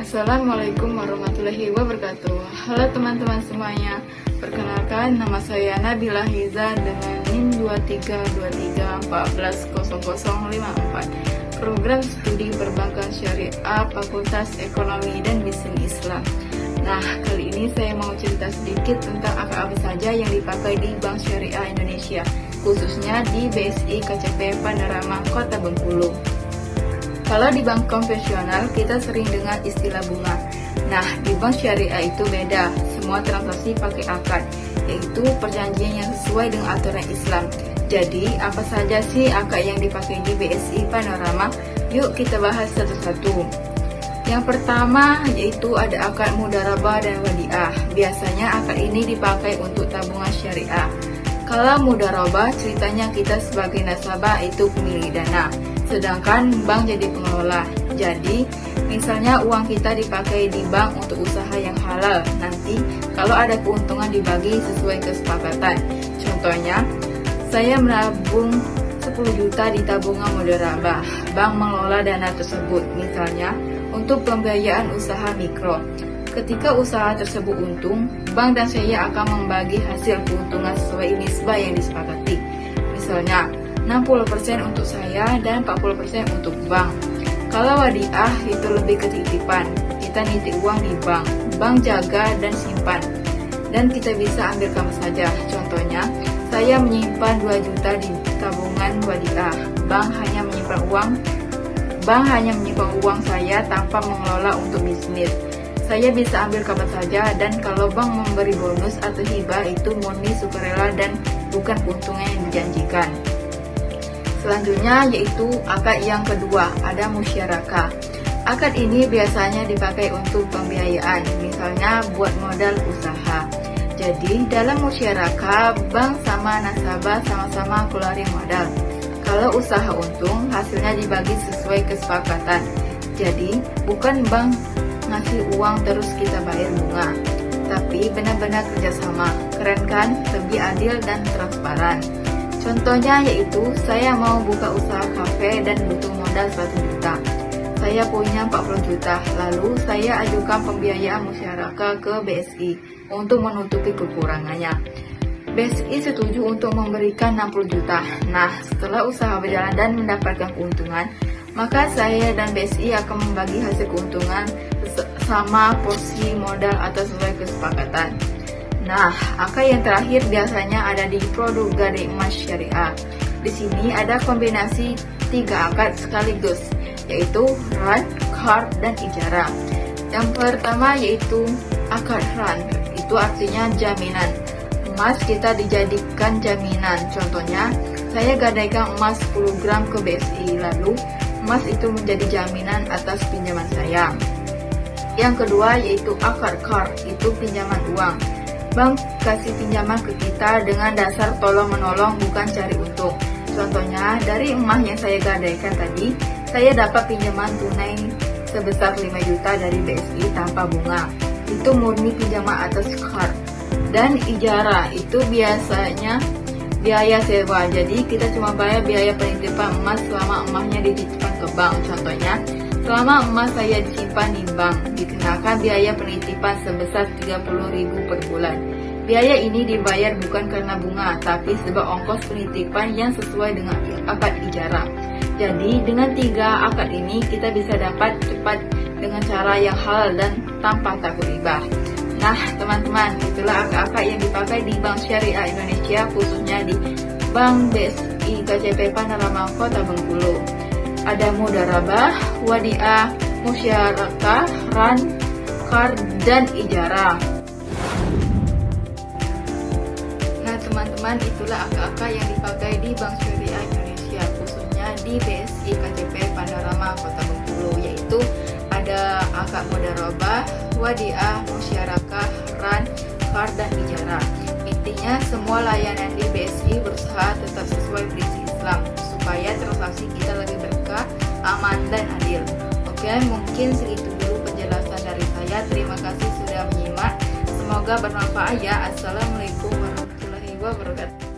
Assalamualaikum warahmatullahi wabarakatuh. Halo teman-teman semuanya. Perkenalkan, nama saya Nabila Hiza dengan NIM 2323140054. Program Studi Perbankan Syariah Fakultas Ekonomi dan Bisnis Islam. Nah, kali ini saya mau cerita sedikit tentang apa saja yang dipakai di Bank Syariah Indonesia, khususnya di BSI KCP Panorama Kota Bengkulu. Kalau di bank konvensional, kita sering dengar istilah bunga. Nah, di bank syariah itu beda, semua transaksi pakai akad, yaitu perjanjian yang sesuai dengan aturan Islam. Jadi, apa saja sih akad yang dipakai di BSI Panorama? Yuk kita bahas satu-satu. Yang pertama, yaitu ada akad mudharabah dan wadiah. Biasanya akad ini dipakai untuk tabungan syariah. Kalau mudharabah, ceritanya kita sebagai nasabah itu pemilik dana, sedangkan bank jadi pengelola. Jadi, misalnya uang kita dipakai di bank untuk usaha yang halal. Nanti, kalau ada keuntungan dibagi sesuai kesepakatan. Contohnya, saya menabung 10 juta di tabungan mudharabah. Bank mengelola dana tersebut, misalnya untuk pembiayaan usaha mikro. Ketika usaha tersebut untung, bank dan saya akan membagi hasil keuntungan sesuai nisbah yang disepakati. Misalnya, 60% untuk saya dan 40% untuk bank. Kalau wadiah itu lebih ke titipan. Kita nitip uang di bank, bank jaga dan simpan. Dan kita bisa ambil kapan saja. Contohnya, saya menyimpan 2 juta di tabungan wadiah. Bank hanya menyimpan uang saya tanpa mengelola untuk bisnis. Saya bisa ambil kapan saja, dan kalau bank memberi bonus atau hibah itu murni sukarela dan bukan keuntungan yang dijanjikan. Selanjutnya yaitu akad yang kedua, ada musyarakah. Akad ini biasanya dipakai untuk pembiayaan, misalnya buat modal usaha. Jadi dalam musyarakah, bank sama nasabah sama-sama keluarin modal. Kalau usaha untung, hasilnya dibagi sesuai kesepakatan. Jadi bukan bank ngasih uang terus kita bayar bunga, tapi benar-benar kerjasama. Keren kan? Lebih adil dan transparan. Contohnya yaitu saya mau buka usaha kafe dan butuh modal 1 juta. Saya punya 40 juta, lalu saya ajukan pembiayaan musyarakah ke BSI untuk menutupi kekurangannya. BSI setuju untuk memberikan 60 juta. Nah, setelah usaha berjalan dan mendapatkan keuntungan, maka saya dan BSI akan membagi hasil keuntungan sama porsi modal atau sesuai kesepakatan. Nah, akad yang terakhir biasanya ada di produk gadai emas syariah. Di sini ada kombinasi 3 akad sekaligus, yaitu ran, qard, dan ijarah. Yang pertama yaitu akad ran, itu artinya jaminan. Emas kita dijadikan jaminan. Contohnya, saya gadaikan emas 10 gram ke BSI, lalu emas itu menjadi jaminan atas pinjaman saya. Yang kedua yaitu akad qard, itu pinjaman uang. Bank kasih pinjaman ke kita dengan dasar tolong-menolong, bukan cari untung. Contohnya, dari emas yang saya gadaikan tadi, saya dapat pinjaman tunai sebesar 5 juta dari BSI tanpa bunga. Itu murni pinjaman atas qard. Dan ijarah, itu biasanya biaya sewa. Jadi kita cuma bayar biaya penitipan emas selama emasnya dititipkan ke bank. Contohnya, selama emas saya disimpan di bank, dikenakan biaya penitipan sebesar 30.000 per bulan. Biaya ini dibayar bukan karena bunga, tapi sebab ongkos penitipan yang sesuai dengan akad ijarah. Jadi dengan 3 akad ini kita bisa dapat cepat dengan cara yang halal dan tanpa takut riba. Nah teman-teman, itulah akad-akad yang dipakai di Bank Syariah Indonesia, khususnya di Bank BSI KCP Panorama Kota Bengkulu. Ada mudharabah, wadiah, musyarakah, ran, qard, dan ijarah. Nah teman-teman, itulah akad-akad yang dipakai di Bank Syariah Indonesia, khususnya di BSI KCP Panorama Kota Bengkulu, yaitu ada akad mudharabah, wadiah, musyarakah, ran, qard, dan ijarah. Intinya semua layanan di BSI berusaha tetap sesuai prinsip Islam supaya transaksi kita lebih berkah, aman, dan adil. Oke, mungkin segitu dulu penjelasan dari saya. Terima kasih sudah menyimak. Semoga bermanfaat ya. Assalamualaikum warahmatullahi wabarakatuh.